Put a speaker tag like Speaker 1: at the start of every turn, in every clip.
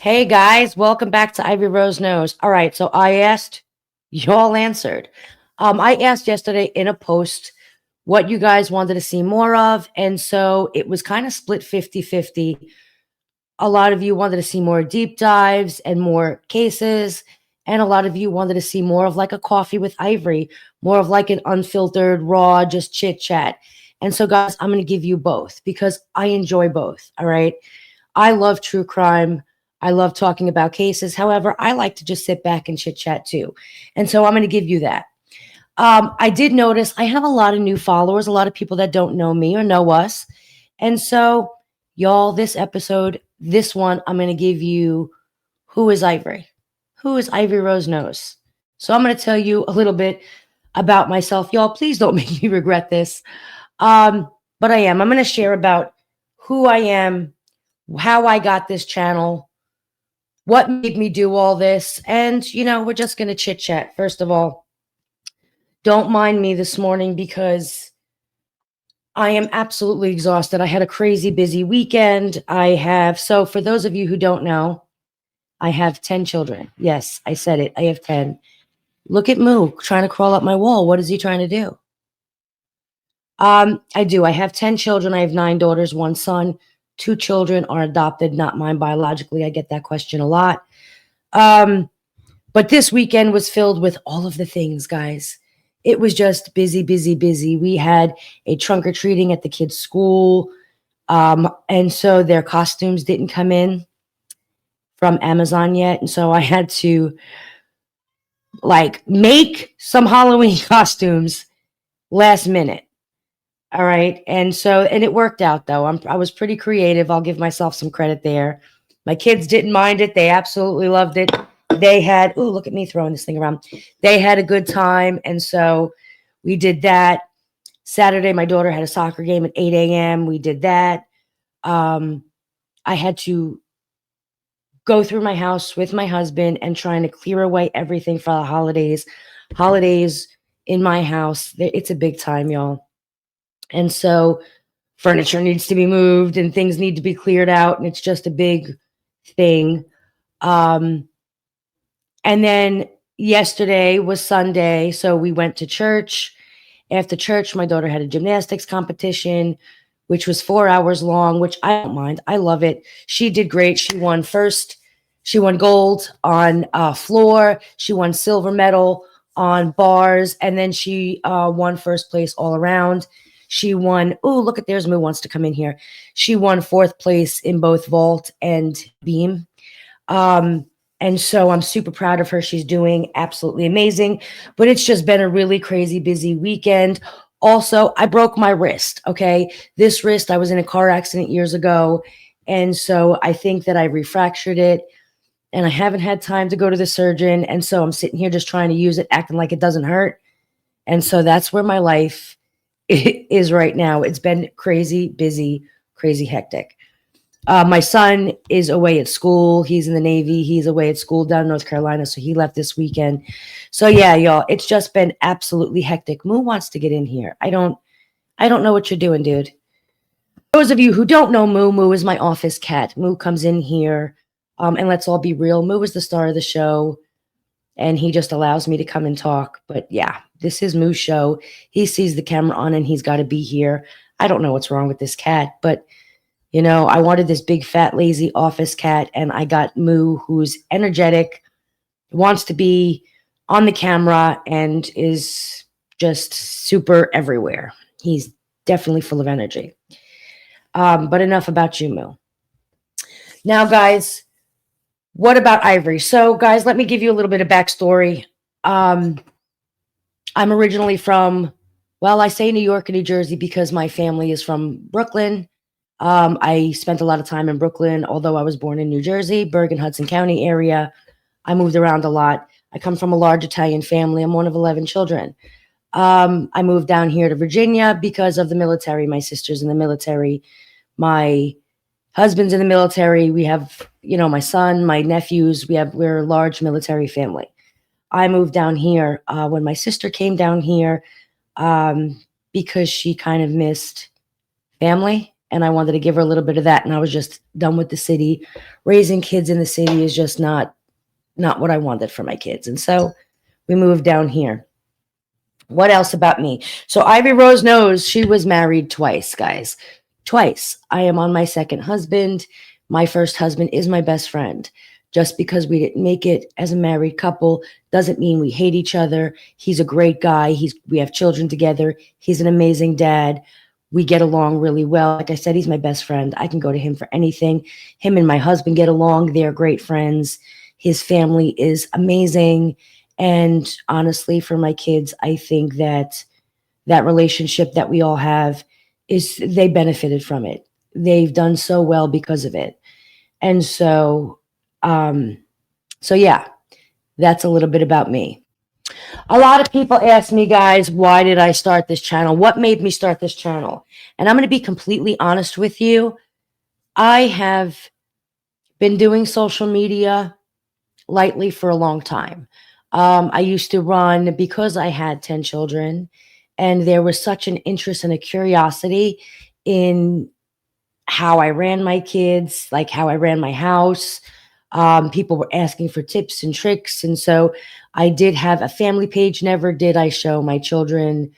Speaker 1: Hey guys, welcome back to Ivory Rose Knows. All right, so I asked, y'all answered. I asked yesterday in a post what you guys wanted to see more of, and so it was kind of split 50-50. A lot of you wanted to see more deep dives and more cases, and a lot of you wanted to see more of like a coffee with Ivory, more of like an unfiltered, raw, just chit chat. And so, guys, I'm going to give you both because I enjoy both. All right. I love true crime. I love talking about cases. However, I like to just sit back and chit chat too. And so I'm going to give you that. I did notice I have a lot of new followers, a lot of people that don't know me or know us. And so, y'all, this episode, this one, I'm going to give you who is Ivory? Who is Ivory Rose Knows? So I'm going to tell you a little bit about myself. Y'all, please don't make me regret this. But I am. I'm going to share about who I am, how I got this channel, what made me do all this. And, we're just going to chit chat. First of all, don't mind me this morning because I am absolutely exhausted. I had a crazy busy weekend. So for those of you who don't know, I have 10 children. Yes, I said it. I have 10. Look at Moo trying to crawl up my wall. What is he trying to do? I do. I have 10 children. I have 9 daughters, 1 son. 2 children are adopted, not mine biologically. I get that question a lot. But this weekend was filled with all of the things, guys. It was just busy, busy, busy. We had a trunk or treating at the kids' school. And so their costumes didn't come in from Amazon yet. And so I had to make some Halloween costumes last minute. All right. And it worked out though. I was pretty creative. I'll give myself some credit there. My kids didn't mind it. They absolutely loved it. They had, ooh, look at me throwing this thing around. They had a good time. And so we did that. Saturday, my daughter had a soccer game at 8 a.m. We did that. I had to go through my house with my husband and trying to clear away everything for the holidays. Holidays in my house, it's a big time, y'all. And so furniture needs to be moved and things need to be cleared out. And it's just a big thing. And then yesterday was Sunday. So we went to church. After church, my daughter had a gymnastics competition, which was 4 hours long, which I don't mind. I love it. She did great. She won first. She won gold on floor. She won silver medal on bars. And then she won first place all around. She won, oh, look at there's Moo wants to come in here. She won 4th place in both vault and beam. And so I'm super proud of her. She's doing absolutely amazing. But it's just been a really crazy, busy weekend. Also, I broke my wrist, okay? This wrist, I was in a car accident years ago. And so I think that I refractured it. And I haven't had time to go to the surgeon. And so I'm sitting here just trying to use it, acting like it doesn't hurt. And so that's where my life is right now. It's been crazy, busy, crazy hectic. My son is away at school. He's in the Navy. He's away at school down in North Carolina. So he left this weekend. So yeah, y'all, it's just been absolutely hectic. Moo wants to get in here. I don't know what you're doing, dude. Those of you who don't know Moo, Moo is my office cat. Moo comes in here. And let's all be real. Moo is the star of the show. And he just allows me to come and talk. But yeah, this is Moo's show. He sees the camera on and he's got to be here. I don't know what's wrong with this cat, but I wanted this big, fat, lazy office cat, and I got Moo, who's energetic, wants to be on the camera, and is just super everywhere. He's definitely full of energy. But enough about you, Moo. Now, guys, what about Ivory? So, guys, let me give you a little bit of backstory. I'm originally from, I say New York and New Jersey because my family is from Brooklyn. I spent a lot of time in Brooklyn, although I was born in New Jersey, Bergen-Hudson County area. I moved around a lot. I come from a large Italian family. I'm one of 11 children. I moved down here to Virginia because of the military. My sister's in the military. My husband's in the military. We have, my son, my nephews. We're a large military family. I moved down here when my sister came down here because she kind of missed family and I wanted to give her a little bit of that. And I was just done with the city. Raising kids in the city is just not what I wanted for my kids. And so we moved down here. What else about me? So Ivory Rose Knows, she was married twice, guys. Twice. I am on my second husband. My first husband is my best friend. Just because we didn't make it as a married couple doesn't mean we hate each other. He's a great guy. We have children together. He's an amazing dad. We get along really well. Like I said, he's my best friend. I can go to him for anything. Him and my husband get along. They're great friends. His family is amazing. And honestly, for my kids, I think that relationship that we all have they benefited from it. They've done so well because of it. And so, yeah, that's a little bit about me. A lot of people ask me, guys, why did I start this channel? What made me start this channel? And I'm going to be completely honest with you. I have been doing social media lightly for a long time. I used to run because I had 10 children, and there was such an interest and a curiosity in how I ran my kids, like how I ran my house. People were asking for tips and tricks. And so I did have a family page. Never did I show my children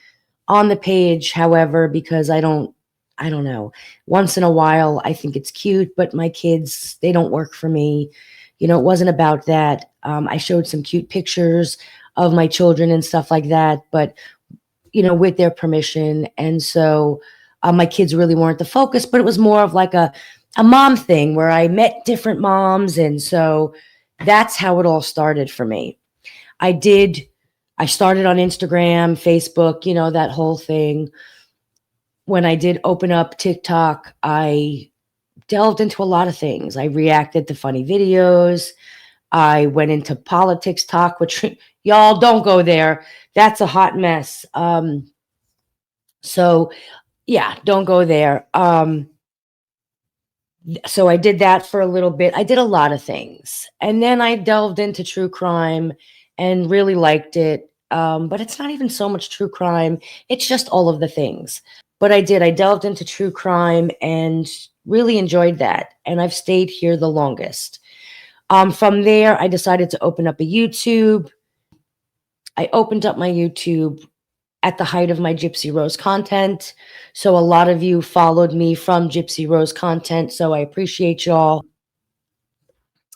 Speaker 1: on the page. However, because I don't know, once in a while, I think it's cute, but my kids, they don't work for me. You know, it wasn't about that. I showed some cute pictures of my children and stuff like that, but, you know, with their permission. And so my kids really weren't the focus, but it was more of like a mom thing where I met different moms. And so that's how it all started for me. I started on Instagram, Facebook, you know, that whole thing. When I did open up TikTok, I delved into a lot of things. I reacted to funny videos. I went into politics talk, which y'all don't go there. That's a hot mess. So yeah, don't go there. So I did that for a little bit. I did a lot of things. And then I delved into true crime and really liked it. But it's not even so much true crime. It's just all of the things. But I delved into true crime and really enjoyed that. And I've stayed here the longest. From there, I decided to open up a YouTube. I opened up my YouTube at the height of my Gypsy Rose content. So a lot of you followed me from Gypsy Rose content. So I appreciate y'all.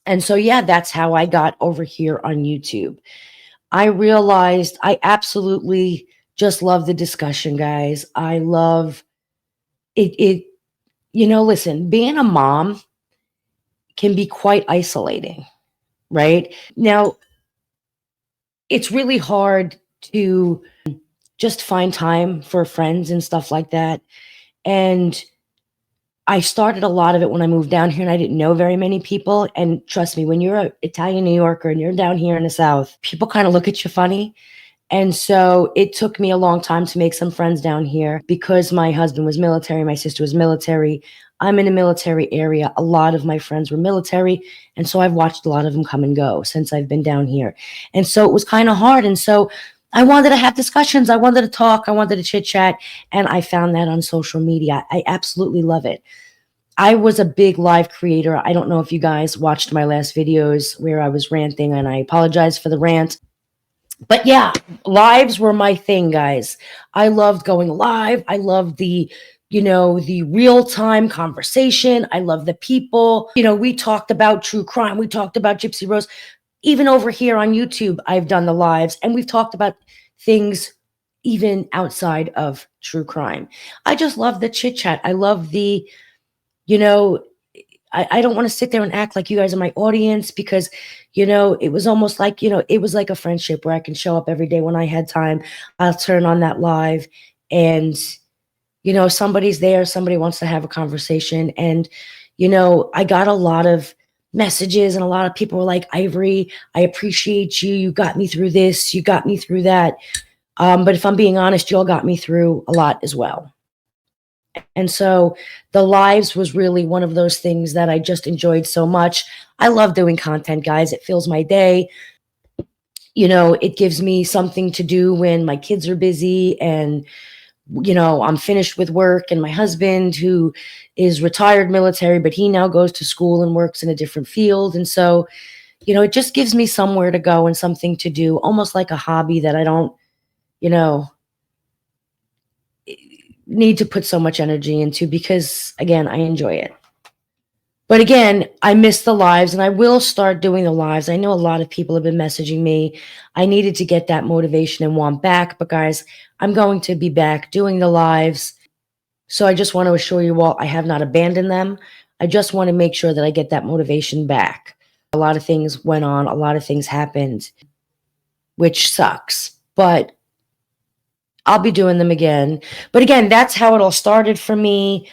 Speaker 1: And so, yeah, that's how I got over here on YouTube. I realized I absolutely just love the discussion, guys. I love it. You know, listen, being a mom can be quite isolating, right? Now, it's really hard to just find time for friends and stuff like that. And I started a lot of it when I moved down here and I didn't know very many people. And trust me, when you're an Italian New Yorker and you're down here in the South, people kind of look at you funny. And so it took me a long time to make some friends down here because my husband was military, my sister was military. I'm in a military area. A lot of my friends were military. And so I've watched a lot of them come and go since I've been down here. And so it was kind of hard. And so I wanted to have discussions. I wanted to talk. I wanted to chit chat. And I found that on social media. I absolutely love it. I was a big live creator. I don't know if you guys watched my last videos where I was ranting, and I apologize for the rant. But yeah, lives were my thing, guys. I loved going live. I loved the real-time conversation. I love the people. You know, we talked about true crime. We talked about Gypsy Rose. Even over here on YouTube, I've done the lives, and we've talked about things even outside of true crime. I just love the chit chat. I love the, I don't want to sit there and act like you guys are my audience because, it was almost like, it was like a friendship where I can show up every day when I had time. I'll turn on that live and, somebody's there, somebody wants to have a conversation. And, I got a lot of messages and a lot of people were like, Ivory, I appreciate you. You got me through this. You got me through that. But if I'm being honest, y'all got me through a lot as well. And so the lives was really one of those things that I just enjoyed so much. I love doing content, guys. It fills my day. It gives me something to do when my kids are busy and I'm finished with work, and my husband, who is retired military, but he now goes to school and works in a different field. And so, it just gives me somewhere to go and something to do, almost like a hobby that I don't, you know, need to put so much energy into because, again, I enjoy it. But again, I miss the lives and I will start doing the lives. I know a lot of people have been messaging me. I needed to get that motivation and want back. But guys, I'm going to be back doing the lives. So I just want to assure you all, I have not abandoned them. I just want to make sure that I get that motivation back. A lot of things went on, a lot of things happened, which sucks. But I'll be doing them again. But again, that's how it all started for me.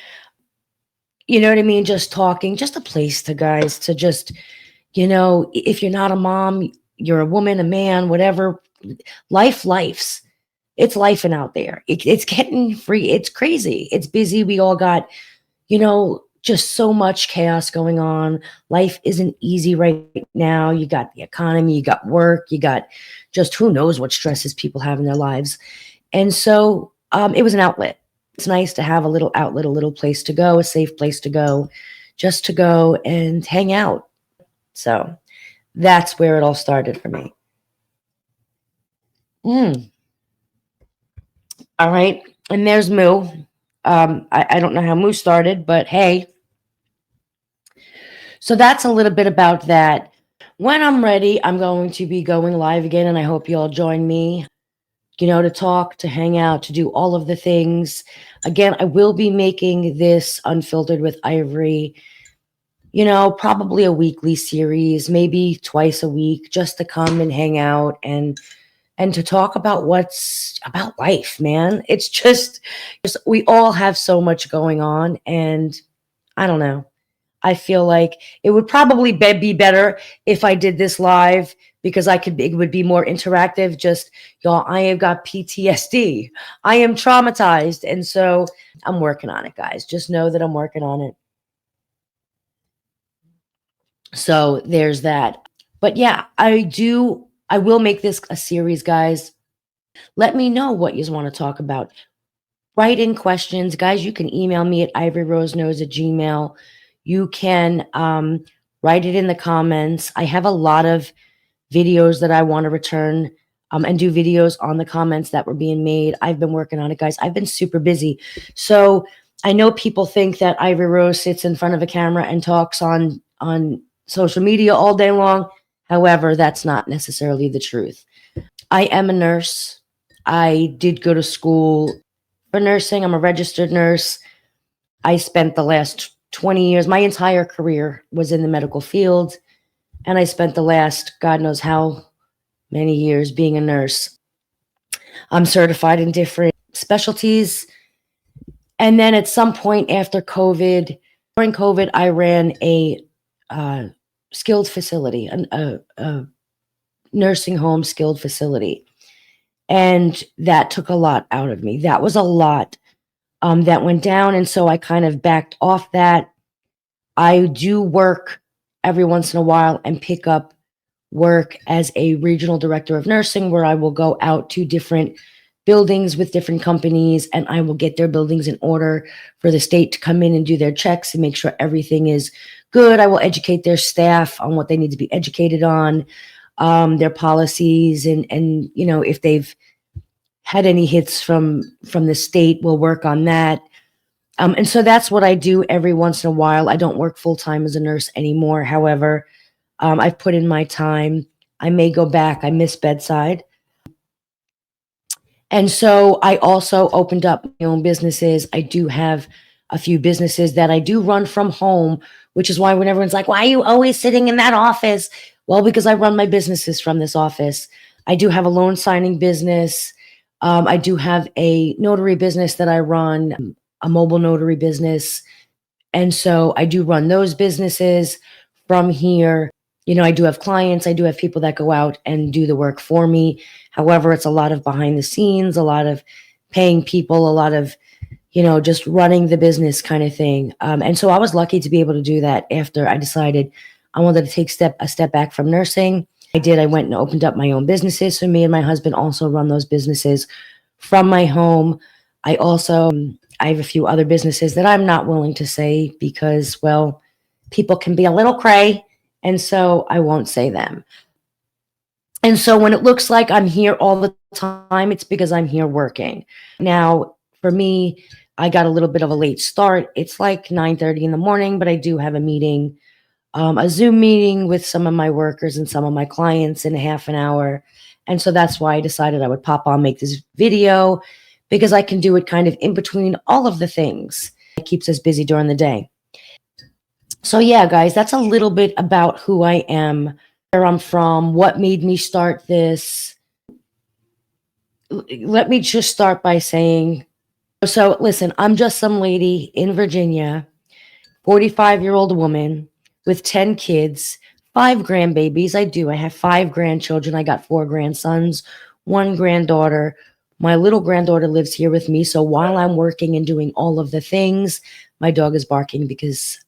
Speaker 1: You know what I mean? Just talking, just a place to guys to just, if you're not a mom, you're a woman, a man, whatever, life's. It's lifing out there. It's getting free. It's crazy. It's busy. We all got, just so much chaos going on. Life isn't easy right now. You got the economy, you got work, you got just who knows what stresses people have in their lives. And so it was an outlet. It's nice to have a little outlet, a little place to go, a safe place to go, just to go and hang out. So that's where it all started for me. All right. And there's Moo. I don't know how Moo started, but hey. So that's a little bit about that. When I'm ready, I'm going to be going live again, and I hope you all join me, to talk, to hang out, to do all of the things. Again, I will be making this Unfiltered with Ivory, probably a weekly series, maybe twice a week, just to come and hang out and to talk about what's about life, man. It's just we all have so much going on, and I don't know. I feel like it would probably be better if I did this live because it would be more interactive. Just, y'all, I have got PTSD. I am traumatized. And so I'm working on it, guys. Just know that I'm working on it. So there's that. But yeah, I will make this a series, guys. Let me know what you want to talk about. Write in questions. Guys, you can email me at ivoryrose@gmail.com. You can write it in the comments. I have a lot of videos that I want to return and do videos on the comments that were being made. I've been working on it, guys. I've been super busy. So I know people think that Ivory Rose sits in front of a camera and talks on social media all day long. However, that's not necessarily the truth. I am a nurse. I did go to school for nursing. I'm a registered nurse. I spent the last 20 years, my entire career was in the medical field. And I spent the last, God knows how many years being a nurse. I'm certified in different specialties. And then at some point after COVID, during COVID, I ran a skilled facility, a nursing home skilled facility. And that took a lot out of me. That was a lot that went down. And so I kind of backed off that. I do work every once in a while and pick up work as a regional director of nursing, where I will go out to different buildings with different companies and I will get their buildings in order for the state to come in and do their checks and make sure everything is good. I will educate their staff on what they need to be educated on, their policies, and if they've had any hits from the state, we'll work on that. And so that's what I do every once in a while. I don't work full-time as a nurse anymore. However, I've put in my time. I may go back. I miss bedside. And so I also opened up my own businesses. I do have a few businesses that I do run from home, which is why when everyone's like, why are you always sitting in that office? Well, because I run my businesses from this office. I do have a loan signing business. I do have a notary business that I run, a mobile notary business. And so I do run those businesses from here. I do have clients. I do have people that go out and do the work for me. However, it's a lot of behind the scenes, a lot of paying people, a lot of, just running the business kind of thing. And so I was lucky to be able to do that after I decided I wanted to take a step back from nursing. I did. I went and opened up my own businesses. So me and my husband also run those businesses from my home. I also I have a few other businesses that I'm not willing to say because, well, people can be a little cray, and so I won't say them. And so when it looks like I'm here all the time, it's because I'm here working. Now, for me, I got a little bit of a late start. It's like 9:30 in the morning, but I do have a meeting, a Zoom meeting with some of my workers and some of my clients in a half an hour. And so that's why I decided I would pop on, make this video, because I can do it kind of in between all of the things. It keeps us busy during the day. So yeah, guys, that's a little bit about who I am, where I'm from, what made me start this. Let me just start by saying, so listen, I'm just some lady in Virginia, 45-year-old woman with 10 kids, 5 grandbabies. I have 5 grandchildren. I got 4 grandsons, 1 granddaughter. My little granddaughter lives here with me. So while I'm working and doing all of the things, my dog is barking because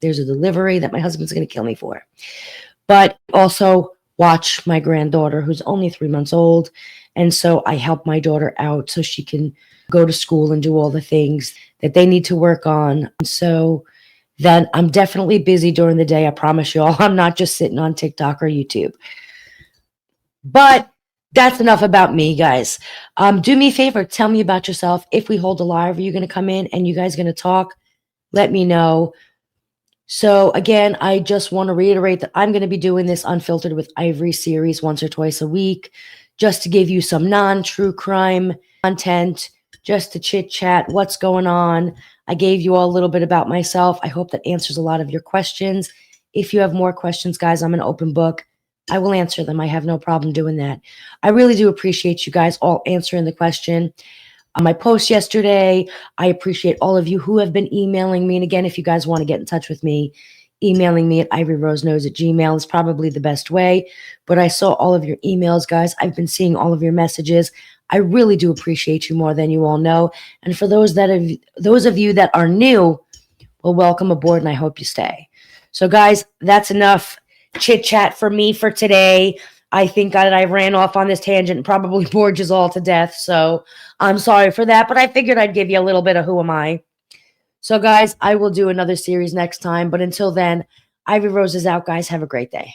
Speaker 1: there's a delivery that my husband's going to kill me for. But also watch my granddaughter, who's only 3 months old. And so I help my daughter out so she can go to school and do all the things that they need to work on. So then I'm definitely busy during the day. I promise y'all, I'm not just sitting on TikTok or YouTube. But that's enough about me, guys. Do me a favor, tell me about yourself. If we hold a live, are you going to come in and you guys going to talk? Let me know. So again, I just want to reiterate that I'm going to be doing this Unfiltered with Ivory series once or twice a week, just to give you some non-true crime content, just to chit chat what's going on. I gave you all a little bit about myself. I hope that answers a lot of your questions. If you have more questions, guys, I'm an open book. I will answer them. I have no problem doing that. I really do appreciate you guys all answering the question on my post yesterday. I appreciate all of you who have been emailing me. And again, if you guys want to get in touch with me, emailing me at ivoroseknows@gmail is probably the best way. But I saw all of your emails, guys. I've been seeing all of your messages. I really do appreciate you more than you all know. And for those of you that are new, well, welcome aboard, and I hope you stay. So, guys, that's enough chit chat for me for today. I think that I ran off on this tangent and probably bored you all to death. So I'm sorry for that, but I figured I'd give you a little bit of who am I. So, guys, I will do another series next time. But until then, Ivy Rose is out, guys. Have a great day.